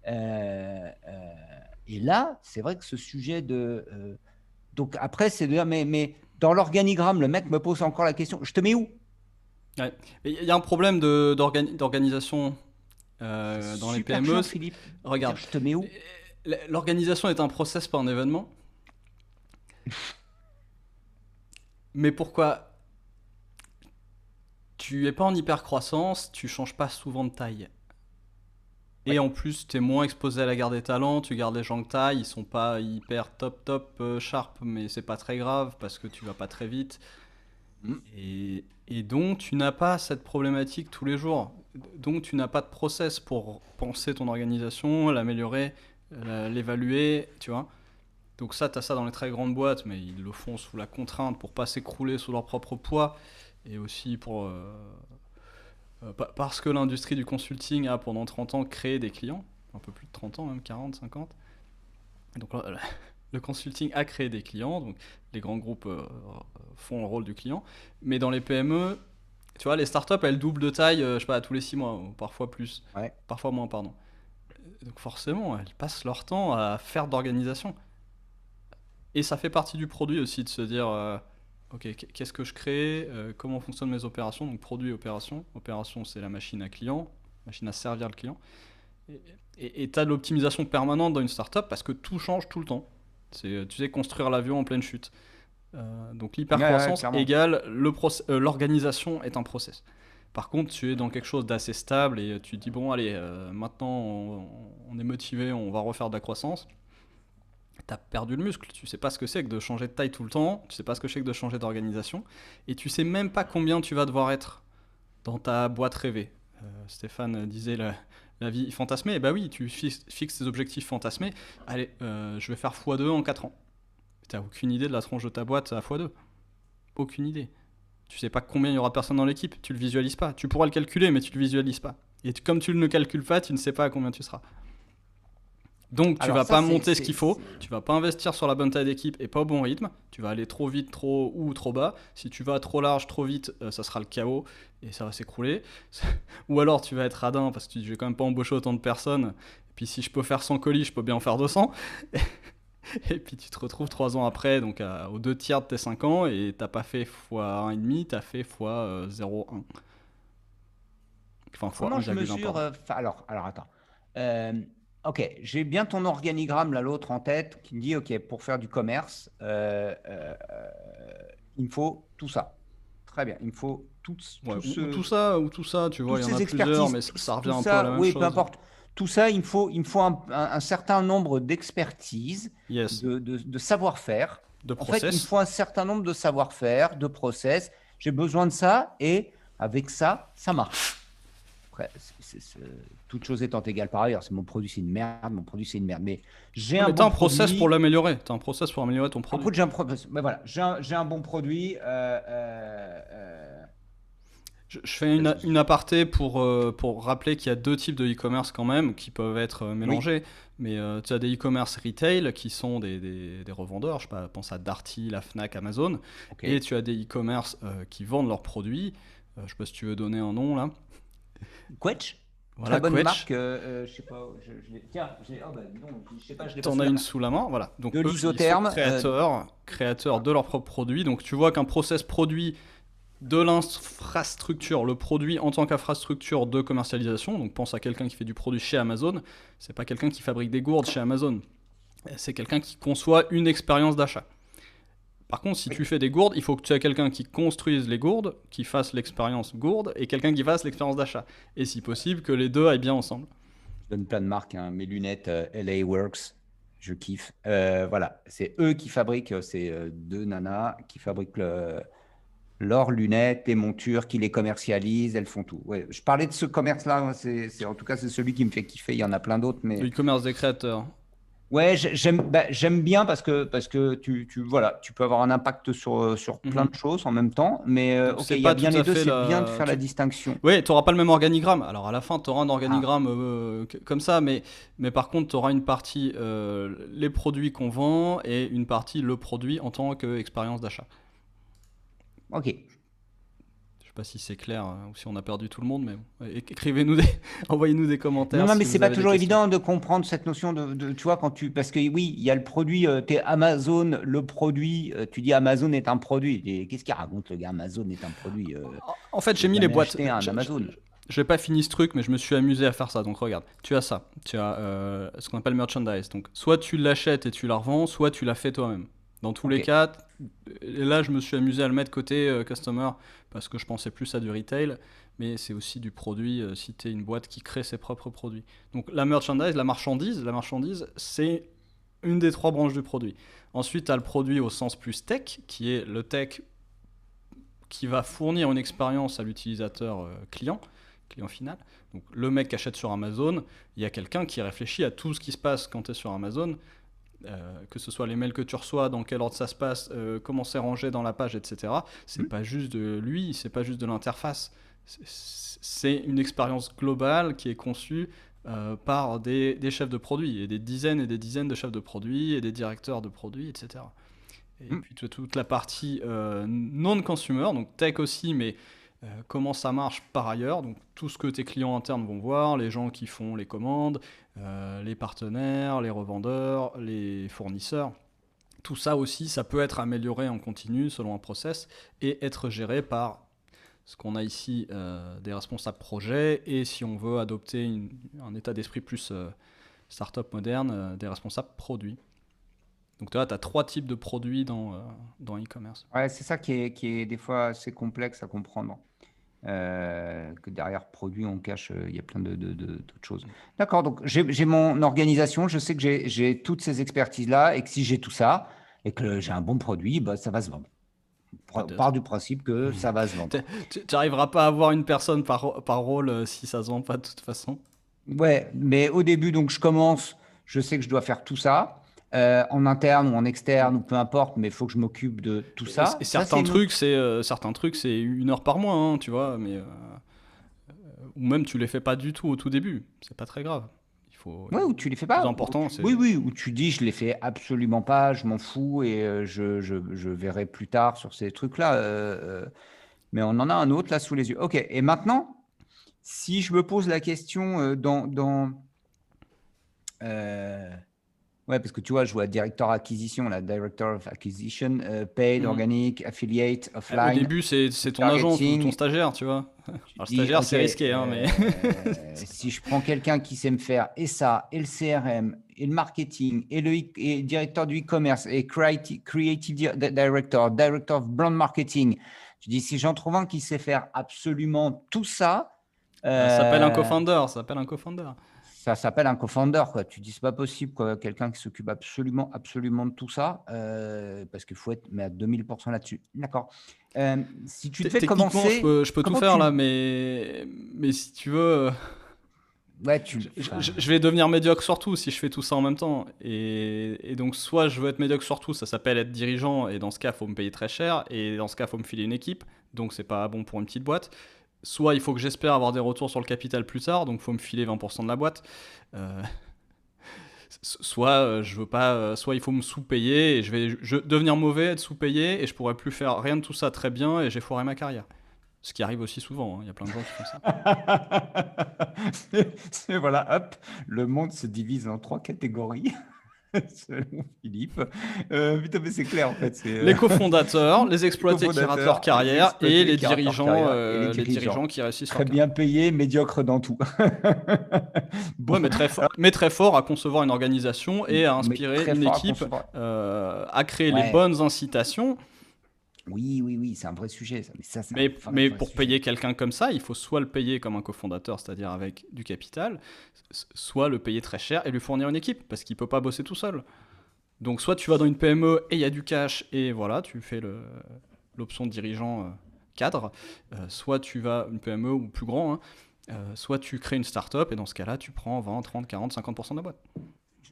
Et là, c'est vrai que ce sujet de... donc après, c'est de dire, mais dans l'organigramme, le mec me pose encore la question, je te mets où? Ouais. Il y a un problème d'organisation C'est dans les super PME. chiant, Philippe. Regarde, Dire, je te mets où? l'organisation est un process, pas un événement. Mais pourquoi tu es pas en hyper croissance, tu changes pas souvent de taille. Et Ouais. en plus, tu es moins exposé à la guerre des talents, tu gardes les gens de taille, ils sont pas hyper top sharp, mais c'est pas très grave parce que tu vas pas très vite. Mm. Et donc, tu n'as pas cette problématique tous les jours. Donc, tu n'as pas de process pour penser ton organisation, l'améliorer, l'évaluer, tu vois. Donc ça, tu as ça dans les très grandes boîtes, mais ils le font sous la contrainte pour pas s'écrouler sous leur propre poids et aussi pour parce que l'industrie du consulting a pendant 30 ans créé des clients, un peu plus de 30 ans, même 40, 50. Donc le consulting a créé des clients, donc les grands groupes font le rôle du client. Mais dans les PME, tu vois, les startups, elles doublent de taille, je sais pas, tous les 6 mois, ou parfois plus, Ouais. parfois moins, pardon. Donc forcément, elles passent leur temps à faire de l'organisation. Et ça fait partie du produit aussi de se dire, ok, qu'est-ce que je crée, comment fonctionnent mes opérations, donc produit et opération. Opération, c'est la machine à client, machine à servir le client. Et tu as de l'optimisation permanente dans une startup parce que tout change tout le temps. C'est, tu sais, construire l'avion en pleine chute. Donc Ouais, l'hypercroissance clairement. égale l'organisation est un process. Par contre, tu es dans quelque chose d'assez stable et tu te dis, bon, allez, maintenant on est motivé, on va refaire de la croissance. T'as perdu le muscle, tu sais pas ce que c'est que de changer de taille tout le temps, tu sais pas ce que c'est que de changer d'organisation, et tu sais même pas combien tu vas devoir être dans ta boîte rêvée. Stéphane disait la vie fantasmée, et bah oui, tu fixes tes objectifs fantasmés, allez, je vais faire x2 en 4 ans. T'as aucune idée de la tronche de ta boîte à x2. Aucune idée. Tu sais pas combien il y aura de personnes dans l'équipe, tu le visualises pas. Tu pourras le calculer, mais tu le visualises pas. Et comme tu ne le calcules pas, tu ne sais pas à combien tu seras. Donc tu Alors vas ça, pas monter ce qu'il faut, tu vas pas investir sur la bonne taille d'équipe et pas au bon rythme, tu vas aller trop vite, trop haut ou trop bas. Si tu vas trop large, trop vite, ça sera le chaos et ça va s'écrouler. Ou alors tu vas être radin parce que tu dis je vais quand même pas embaucher autant de personnes. Et puis si je peux faire 100 colis, je peux bien en faire 200. Et puis tu te retrouves 3 ans après, donc aux 2 tiers de tes 5 ans et t'as pas fait x 1,5, t'as fait x 0,1. Enfin comment x je 1,1 mesure pardon. alors attends. Euh, ok, j'ai bien ton organigramme là, l'autre en tête, qui me dit ok, pour faire du commerce, il me faut tout ça. Très bien, il me faut Ouais, ou tout ça, tu vois, toutes il y en a ces plusieurs, expertises, mais ça revient tout un peu à la ça, même oui, peu chose. importe. Tout ça, il me faut un certain nombre d'expertises, Yes. de savoir-faire. De En fait, il me process. faut un certain nombre de savoir-faire, de process. J'ai besoin de ça et avec ça, ça marche. Après, toute chose étant égale par ailleurs, c'est mon produit, c'est une merde, mon produit, c'est une merde. Mais j'ai Oui, un mais t'as bon un process pour produit. l'améliorer. T'as un process pour améliorer ton En produit. fait, mais voilà, j'ai un bon produit. Je fais une aparté pour rappeler qu'il y a deux types de e-commerce quand même qui peuvent être Oui, mélangés. Mais tu as des e-commerce retail qui sont des revendeurs. Je sais pas, pense à Darty, la Fnac, Amazon. ok. Et tu as des e-commerce qui vendent leurs produits. Je sais pas si tu veux donner un nom là. Quetch, très Voilà, bonne Quetch. marque. Je sais pas, tiens, oh bah, non, je sais pas, je l'ai pas T'en sous as la une main. sous la main, voilà. Donc De eux, ils sont l'isotherme. créateurs de leurs propres produits. Donc tu vois qu'un process produit de l'infrastructure, le produit en tant qu'infrastructure de commercialisation. Donc pense à quelqu'un qui fait du produit chez Amazon. C'est pas quelqu'un qui fabrique des gourdes chez Amazon. C'est quelqu'un qui conçoit une expérience d'achat. Par contre, si Oui. tu fais des gourdes, il faut que tu aies quelqu'un qui construise les gourdes, qui fasse l'expérience gourde, et quelqu'un qui fasse l'expérience d'achat. Et si possible, que les deux aillent bien ensemble. Je donne plein de marques, hein. Mes lunettes LA Works, je kiffe. Voilà, c'est eux qui fabriquent, c'est deux nanas qui fabriquent leurs lunettes, les montures, qui les commercialisent, elles font tout. Ouais, je parlais de ce commerce-là, hein, en tout cas, c'est celui qui me fait kiffer. Il y en a plein d'autres, Le mais e-commerce des créateurs. ouais, j'aime bien parce que voilà, tu peux avoir un impact sur plein Mhm. de choses en même temps, mais Donc ok, c'est il y a pas bien tout les à deux, fait c'est bien de la. faire la distinction. Oui, tu n'auras pas le même organigramme. Alors à la fin, tu auras un Ah, organigramme comme ça, mais par contre, tu auras une partie les produits qu'on vend et une partie le produit en tant qu'expérience d'achat. ok. Je sais pas si c'est clair ou si on a perdu tout le monde, mais bon. Écrivez-nous envoyez-nous des Non, commentaires non, mais si c'est vous pas avez des toujours questions. évident de comprendre cette notion tu vois, parce que oui, il y a le produit, t'es Amazon, le produit, tu dis Amazon est un produit. Et qu'est-ce qu'il raconte le gars? Amazon est un produit. En fait, j'ai J'ai mis les jamais boîtes. acheté un Amazon. J'ai pas fini ce truc, mais je me suis amusé à faire ça. Donc regarde, tu as ça. Tu as ce qu'on appelle merchandise. Donc soit tu l'achètes et tu la revends, soit tu la fais toi-même. Dans tous Ok. les cas, et là je me suis amusé à le mettre côté customer parce que je pensais plus à du retail, mais c'est aussi du produit si tu es une boîte qui crée ses propres produits. Donc la merchandise, la marchandise, c'est une des trois branches du produit. Ensuite, tu as le produit au sens plus tech, qui est le tech qui va fournir une expérience à l'utilisateur client final. Donc le mec qui achète sur Amazon, il y a quelqu'un qui réfléchit à tout ce qui se passe quand tu es sur Amazon, que ce soit les mails que tu reçois, dans quel ordre ça se passe, comment c'est rangé dans la page, etc. C'est Hmm. pas juste de lui, c'est pas juste de l'interface. C'est une expérience globale qui est conçue par des chefs de produits, et des dizaines de chefs de produits, et des directeurs de produits, etc. Et Hmm. puis toute la partie non-consumer, donc tech aussi, mais comment ça marche par ailleurs. Donc tout ce que tes clients internes vont voir, les gens qui font les commandes, les partenaires, les revendeurs, les fournisseurs. Tout ça aussi, ça peut être amélioré en continu selon un process et être géré par ce qu'on a ici des responsables projets, et si on veut adopter un état d'esprit plus startup moderne, des responsables produits. Donc tu vois, tu as trois types de produits dans e-commerce. Ouais, c'est ça qui est des fois assez complexe à comprendre. Que derrière produit, on cache, il y a plein d'autres choses. D'accord, donc j'ai mon organisation, je sais que j'ai toutes ces expertises-là et que si j'ai tout ça et que j'ai un bon produit, bah, ça va se vendre. On part Peut-être. du principe que ça va se vendre. Tu n'arriveras pas à avoir une personne par rôle si ça se vend pas de toute façon. Ouais, mais au début, donc je commence, je sais que je dois faire tout ça, en interne ou en externe ou peu importe, mais il faut que je m'occupe de tout ça. Et Ça, c'est une autre. certains trucs, c'est 1 heure par mois, hein, tu vois, mais ou même tu les fais pas du tout au tout début. C'est pas très grave. Ouais, ou tu les fais Le plus pas. important, c'est. Oui, oui, ou tu dis je les fais absolument pas, je m'en fous et je verrai plus tard sur ces trucs-là. Mais on en a un autre là sous les yeux. Ok, et maintenant, si je me pose la question euh, ouais, parce que tu vois, je vois Director Acquisition, là, Director of Acquisition, Paid, Mhm. Organic, Affiliate, Au Offline, début, c'est ton agent ou ton Targeting. stagiaire, tu vois. Tu Alors, dis, stagiaire, OK, c'est risqué, hein, mais. si je prends quelqu'un qui sait me faire et ça, et le CRM, et le marketing, et directeur du e-commerce, et creative director, director of brand marketing, je dis, si j'en trouve un qui sait faire absolument tout ça, Ça s'appelle un euh, co-founder, ça s'appelle un co-founder. ça s'appelle un co-founder, quoi. Tu dis, c'est pas possible, quoi. Quelqu'un qui s'occupe absolument, absolument de tout ça, parce qu'il faut être mais à 2000% là-dessus. D'accord. Si tu devais Techniquement, commencer, je peux tout comment faire là, tu. mais si tu veux, Ouais, je vais devenir médiocre sur tout si je fais tout ça en même temps. Et donc, soit je veux être médiocre sur tout, ça s'appelle être dirigeant, et dans ce cas, il faut me payer très cher, et dans ce cas, il faut me filer une équipe, donc c'est pas bon pour une petite boîte. Soit il faut que j'espère avoir des retours sur le capital plus tard, donc il faut me filer 20% de la boîte. Euh, soit je veux pas, soit il faut me sous-payer et devenir mauvais, être sous-payé, et je pourrais plus faire rien de tout ça très bien, et j'ai foiré ma carrière. Ce qui arrive aussi souvent, hein. Il y a plein de gens qui font ça. Voilà, hop, le monde se divise en trois catégories. selon Philippe. Putain, mais c'est clair en fait. C'est Les cofondateurs, les les exploités qui ratent leur cofondateurs, les carrière et exploités qui ratent leur carrière et les les dirigeants. dirigeants qui réussissent Très leur carrière. bien payés, médiocres dans tout. Bon, Ouais, mais très fort à concevoir une organisation et à mais inspirer très une fort à équipe, concevoir. à créer les Ouais, bonnes incitations. oui, oui, oui, c'est un vrai sujet. Ça. Mais ça, c'est un vrai, Mais vrai pour sujet. payer quelqu'un comme ça, il faut soit le payer comme un cofondateur, c'est-à-dire avec du capital, soit le payer très cher et lui fournir une équipe, parce qu'il peut pas bosser tout seul. Donc soit tu vas dans une PME et il y a du cash et voilà, tu fais l'option dirigeant cadre, soit tu vas une PME ou plus grand, hein, soit tu crées une start-up et dans ce cas-là, tu prends 20, 30, 40, 50% de la boîte.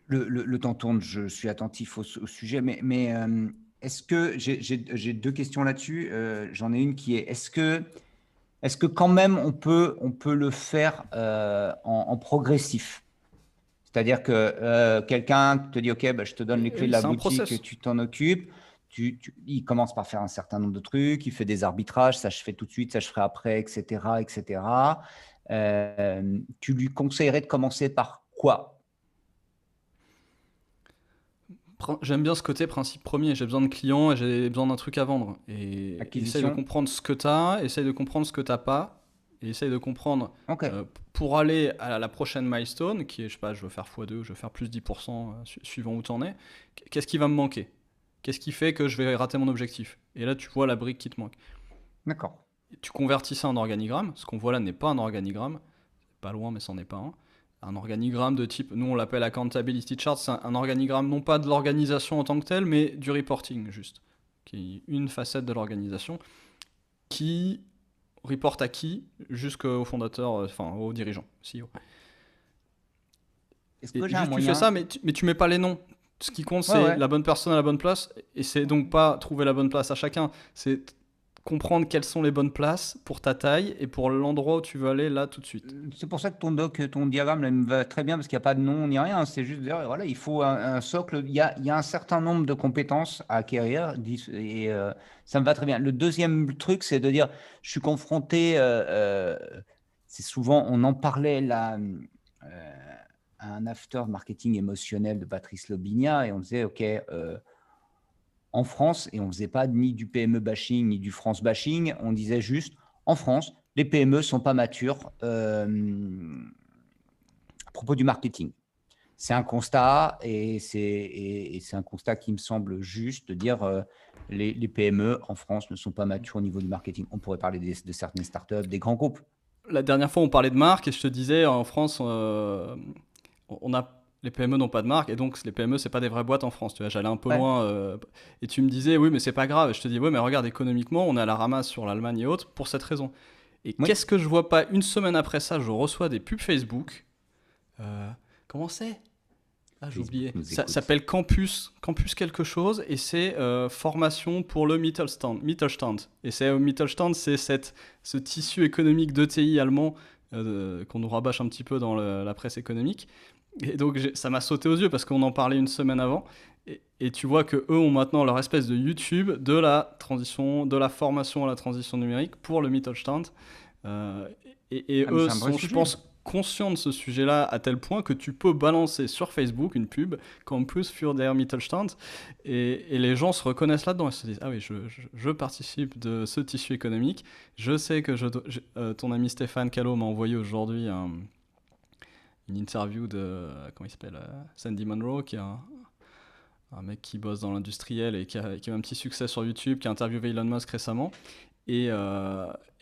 Le temps tourne, je suis attentif au sujet, mais est-ce que j'ai deux questions là-dessus. J'en ai une qui est-ce que quand même on peut le faire en progressif? C'est-à-dire que quelqu'un te dit, OK, bah, je te donne les Et clés de oui, la c'est un boutique, process. tu t'en occupes. Il commence par faire un certain nombre de trucs, il fait des arbitrages, ça je fais tout de suite, ça je ferai après, etc., etc. Tu lui conseillerais de commencer par quoi? J'aime bien ce côté principe premier. J'ai besoin de clients et j'ai besoin d'un truc à vendre. Et essaye de Acquisition? comprendre ce que tu as, essaye de comprendre ce que tu n'as pas, et essaye de comprendre OK, pour aller à la prochaine milestone, qui est, je sais pas, je veux faire x2, je veux faire plus 10%, suivant où tu en es. Qu'est-ce qui va me manquer? Qu'est-ce qui fait que je vais rater mon objectif? Et là, tu vois la brique qui te manque. d'accord. Et tu convertis ça en organigramme. Ce qu'on voit là n'est pas un organigramme. Pas loin, mais c'en est pas un. Un organigramme de type, nous on l'appelle accountability chart, c'est un organigramme non pas de l'organisation en tant que telle, mais du reporting juste, qui est une facette de l'organisation qui reporte à qui jusqu'au fondateur, enfin au dirigeant, CEO. Est-ce Et que j'ai un juste tu fais moyen? ça, mais tu mets pas les noms. Ce qui compte, Ouais, c'est ouais. la bonne personne à la bonne place, et c'est donc pas trouver la bonne place à chacun, c'est comprendre quelles sont les bonnes places pour ta taille et pour l'endroit où tu veux aller là tout de suite. C'est pour ça que ton diagramme là, me va très bien parce qu'il n'y a pas de nom ni rien. C'est juste dire, voilà, il faut un socle. Il y a un certain nombre de compétences à acquérir et ça me va très bien. Le deuxième truc, c'est de dire, je suis confronté, c'est souvent, on en parlait là, à un after marketing émotionnel de Patrice Lobinia et on disait, OK, en France, et on ne faisait pas ni du PME bashing ni du France bashing, on disait juste, en France, les PME ne sont pas matures à propos du marketing. C'est un constat et c'est un constat qui me semble juste de dire les PME en France ne sont pas matures au niveau du marketing. On pourrait parler de certaines startups, des grands groupes. La dernière fois, on parlait de marque et je te disais, en France, on a les PME n'ont pas de marque et donc les PME c'est pas des vraies boîtes en France. Tu vois, j'allais un peu Ouais. loin et tu me disais oui mais c'est pas grave. Et je te dis ouais mais regarde économiquement on est à la ramasse sur l'Allemagne et autres pour cette raison. Et Oui. qu'est-ce que je vois pas une semaine après ça, je reçois des pubs Facebook. Euh, comment c'est? Ah j'ai Facebook oublié. nous Ça écoute. s'appelle Campus quelque chose et c'est formation pour le Mittelstand. Et c'est Mittelstand c'est ce tissu économique d'ETI allemand qu'on nous rabâche un petit peu dans la presse économique. Et donc ça m'a sauté aux yeux parce qu'on en parlait une semaine avant. Et tu vois que eux ont maintenant leur espèce de YouTube de la transition, de la formation à la transition numérique pour le Mittelstand. Euh, et Ah, mais eux c'est un vrai sont, je sujet. pense, conscients de ce sujet-là à tel point que tu peux balancer sur Facebook une pub Campus für der Mittelstand et les gens se reconnaissent là-dedans. Ils se disent ah oui, je participe de ce tissu économique. Je sais que ton ami Stéphane Callot m'a envoyé aujourd'hui une interview de comment il s'appelle Sandy Munro qui est un mec qui bosse dans l'industriel et qui a un petit succès sur YouTube, qui a interviewé Elon Musk récemment. Et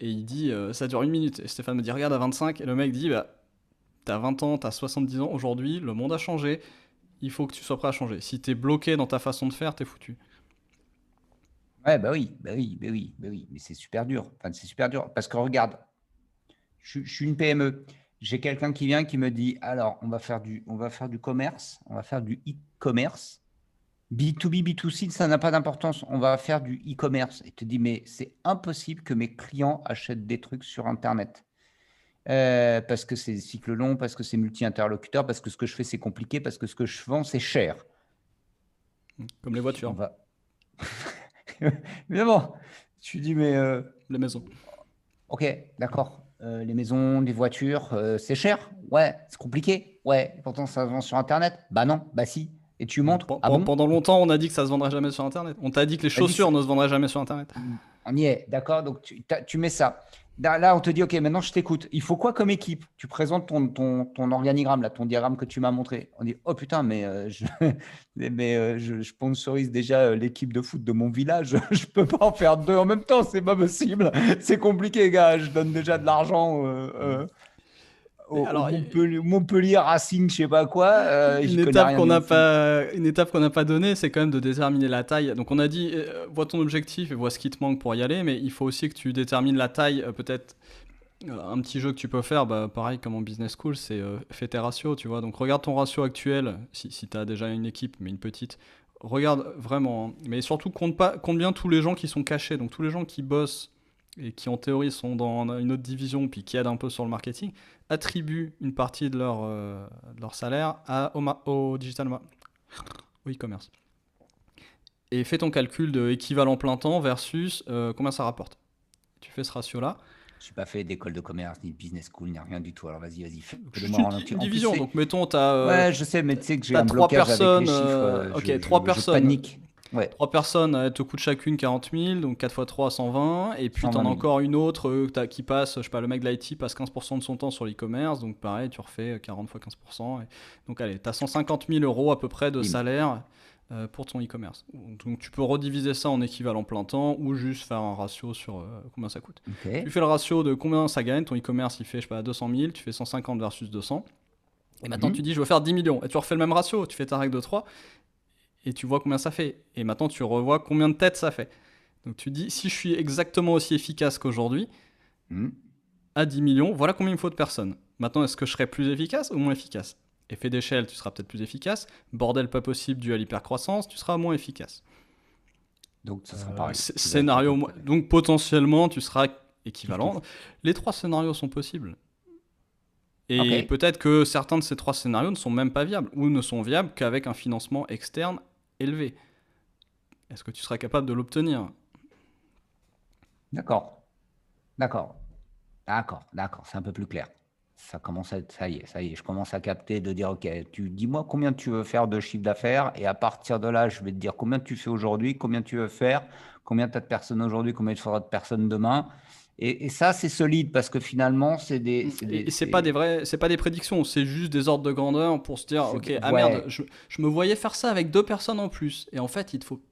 il dit ça dure 1 minute. Et Stéphane me dit regarde à 25. Et le mec dit bah, t'as 20 ans, t'as 70 ans. Aujourd'hui, le monde a changé. Il faut que tu sois prêt à changer. Si t'es bloqué dans ta façon de faire, t'es foutu. Ouais, bah oui, bah oui, bah oui, bah oui. Mais c'est super dur. Enfin, c'est super dur parce que regarde, je suis une PME. J'ai quelqu'un qui vient qui me dit alors, on va faire du commerce, on va faire du e-commerce. B2B, B2C, ça n'a pas d'importance. On va faire du e-commerce. Et tu te dis, mais c'est impossible que mes clients achètent des trucs sur Internet. Parce que c'est des cycles longs, parce que c'est multi-interlocuteur, parce que ce que je fais, c'est compliqué, parce que ce que je vends, c'est cher. Comme les On voitures, va. Évidemment. Je dis, mais les maisons. ok, d'accord. Les maisons, les voitures, c'est cher? Ouais. C'est compliqué? Ouais. Pourtant, ça se vend sur Internet? Bah non, bah si. Et tu montres, ah bon? Pendant longtemps, on a dit que ça se vendrait jamais sur Internet. On t'a dit que les T'as dit que chaussures ne se vendraient jamais sur Internet. on y est, d'accord? Donc, tu mets ça. Là, on te dit, OK, maintenant, je t'écoute. Il faut quoi comme équipe? Tu présentes ton organigramme, là, ton diagramme que tu m'as montré. On dit, oh putain, je sponsorise déjà l'équipe de foot de mon village. Je peux pas en faire deux en même temps. C'est pas possible. C'est compliqué, gars. Je donne déjà de l'argent au Alors, Montpellier Racing, je sais pas quoi. une J'y connais étape rien qu'on au n'a foot. pas, une étape qu'on n'a pas donnée, c'est quand même de déterminer la taille. Donc on a dit, vois ton objectif et vois ce qui te manque pour y aller, mais il faut aussi que tu détermines la taille. Peut-être un petit jeu que tu peux faire, pareil comme en business school, c'est fais tes ratios, tu vois. Donc regarde ton ratio actuel, si tu as déjà une équipe, mais une petite. Regarde vraiment, hein. Mais surtout compte bien tous les gens qui sont cachés, donc tous les gens qui bossent et qui en théorie sont dans une autre division puis qui aident un peu sur le marketing, attribuent une partie de leur salaire au au e-commerce. Et fais ton calcul de équivalent plein temps versus combien ça rapporte. Tu fais ce ratio-là. Je suis pas fait d'école de commerce, ni de business school, ni rien du tout. Alors vas-y, Juste fais-le-moi en une entier. En plus, division. Donc mettons, tu as ouais, je sais, mais tu sais que j'ai T'as un trois blocage avec les personnes, chiffres. ok, trois Je personnes. panique. Ouais, Trois personnes, elles te coûtent chacune 40 000, donc 4 fois 3, 120. Et puis 120 t'en as 000. encore une autre qui passe, je sais pas, le mec de l'IT passe 15% de son temps sur l'e-commerce, donc pareil, tu refais 40 fois 15%. Donc allez, t'as 150 000 euros à peu près de Bim. salaire pour ton e-commerce. Donc tu peux rediviser ça en équivalent plein temps ou juste faire un ratio sur combien ça coûte. Ok. Tu fais le ratio de combien ça gagne, ton e-commerce il fait, je sais pas, 200 000, tu fais 150 versus 200. Et maintenant, tu Mhm. dis, je veux faire 10 millions. Et tu refais le même ratio. Tu fais ta règle de 3 et tu vois combien ça fait. Et maintenant, tu revois combien de têtes ça fait. Donc, tu dis, si je suis exactement aussi efficace qu'aujourd'hui, Mhm. à 10 millions, voilà combien il me faut de personnes. Maintenant, est-ce que je serai plus efficace ou moins efficace? Effet d'échelle, tu seras peut-être plus efficace. Bordel pas possible dû à l'hypercroissance, tu seras moins efficace. Donc, ça sera pareil. Tu vas être à Scénario, peu près donc potentiellement, tu seras kiff-kiff. équivalent. Les trois scénarios sont possibles. Ok. Et peut-être que certains de ces trois scénarios ne sont même pas viables, ou ne sont viables qu'avec un financement externe élevé. Est-ce que tu seras capable de l'obtenir? D'accord. D'accord. D'accord. C'est un peu plus clair. Ça commence à être, ça y est. Je commence à capter de dire, OK, tu dis-moi combien tu veux faire de chiffre d'affaires et à partir de là, je vais te dire combien tu fais aujourd'hui, combien tu veux faire, combien tu as de personnes aujourd'hui, combien tu feras de personnes demain. Et ça, c'est solide parce que finalement, Et c'est pas des prédictions, c'est juste des ordres de grandeur pour se dire, ok, ah merde, ouais. je me voyais faire ça avec deux personnes en plus. Et en fait, il te faut.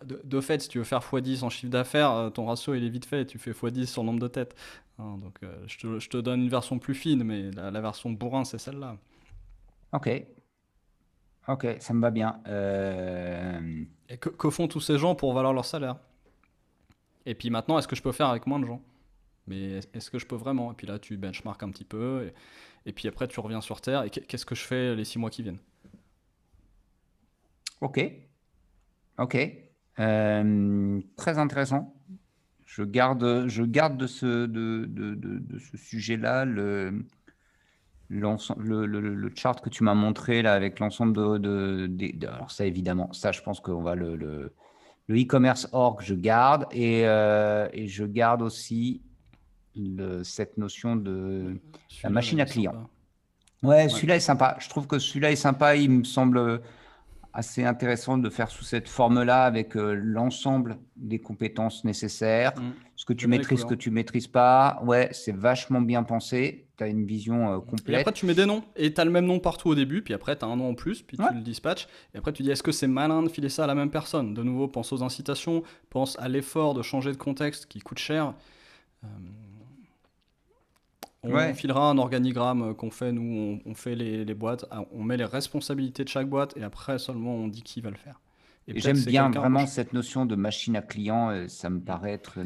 De fait, si tu veux faire x10 en chiffre d'affaires, ton ratio il est vite fait, tu fais x10 sur le nombre de têtes. Hein, donc je te donne une version plus fine, mais la version bourrin, c'est celle-là. OK. OK, ça me va bien. Et que font tous ces gens pour valoir leur salaire? Et puis maintenant, est-ce que je peux faire avec moins de gens? Mais est-ce que je peux vraiment? Et puis là, tu benchmark un petit peu, et puis après, tu reviens sur Terre, et qu'est-ce que je fais les 6 mois qui viennent? OK. OK. Très intéressant. Je garde de ce sujet-là le chart que tu m'as montré là avec l'ensemble alors ça évidemment, ça je pense qu'on va le e-commerce org, je garde et je garde aussi cette notion de la Celui-là, là, machine il à est client. sympa. Ouais, Ouais. celui-là est sympa. Je trouve que celui-là est sympa. Il me semble assez intéressant de faire sous cette forme-là avec l'ensemble des compétences nécessaires. Mm. Ce que tu J'aime bien les maîtrises, ce couleurs. que tu maîtrises pas. Ouais, c'est vachement bien pensé. Tu as une vision Et après, complète. tu mets des noms. Et tu as le même nom partout au début, puis après, tu as un nom en plus, puis Ouais. tu le dispatches. Et après, tu dis, est-ce que c'est malin de filer ça à la même personne? De nouveau, pense aux incitations, pense à l'effort de changer de contexte qui coûte cher. Euh, on Ouais. filera un organigramme qu'on fait, nous, on fait les boîtes, on met les responsabilités de chaque boîte, et après seulement on dit qui va le faire. Et Et peut-être j'aime c'est bien quelqu'un, vraiment cette notion de machine à client. Ça me paraît être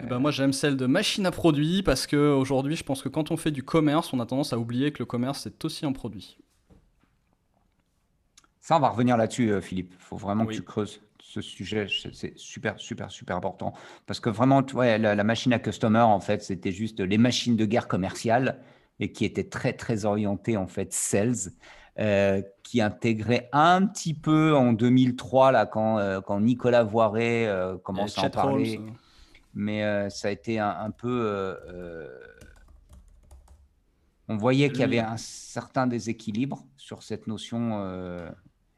eh ben moi j'aime celle de machine à produit parce que aujourd'hui je pense que quand on fait du commerce, on a tendance à oublier que le commerce c'est aussi un produit. Ça, on va revenir là-dessus, Philippe. Il faut vraiment que tu Oui. creuses ce sujet. C'est super, super, super important. Parce que vraiment, ouais, la machine à customer, en fait, c'était juste les machines de guerre commerciale et qui étaient très, très orientées, en fait, sales, qui intégraient un petit peu en 2003, là, quand Nicolas Voiré Et commence à en Chet Holmes. parler. Mais ça a été un peu… On voyait qu'il y avait Lui, un certain déséquilibre sur cette notion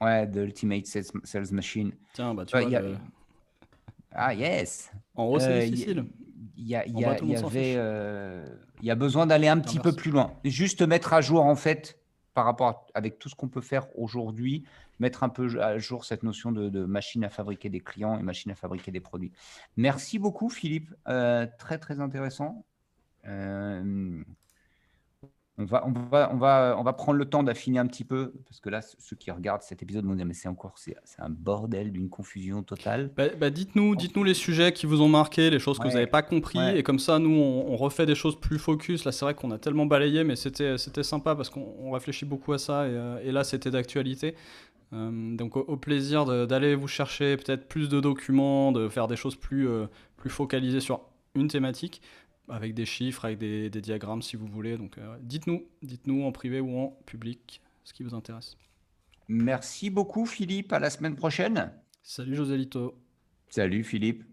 ouais, de Ultimate Sales Machine. tiens, bah tu Ouais, vois, ah, yes! en haut, c'est difficile. En bas, tout le monde s'en fiche. Il y a besoin d'aller un petit peu L'inverse. plus loin. Juste mettre à jour, en fait, par rapport avec tout ce qu'on peut faire aujourd'hui, mettre un peu à jour cette notion de machine à fabriquer des clients et machine à fabriquer des produits. Merci beaucoup, Philippe. Très, très intéressant. Euh, on va prendre le temps d'affiner un petit peu, parce que là, ceux qui regardent cet épisode vont dire, mais c'est un bordel d'une confusion totale. Dites-nous les sujets qui vous ont marqué, les choses que vous n'avez Ouais, pas compris, ouais. et comme ça, nous, on refait des choses plus focus. Là, c'est vrai qu'on a tellement balayé, mais c'était sympa parce qu'on réfléchit beaucoup à ça, et là, c'était d'actualité. Donc, au plaisir d'aller vous chercher peut-être plus de documents, de faire des choses plus focalisées sur une thématique, avec des chiffres, avec des diagrammes si vous voulez. Donc, dites-nous en privé ou en public ce qui vous intéresse. Merci beaucoup, Philippe. À la semaine prochaine. Salut Joselito. Salut, Philippe.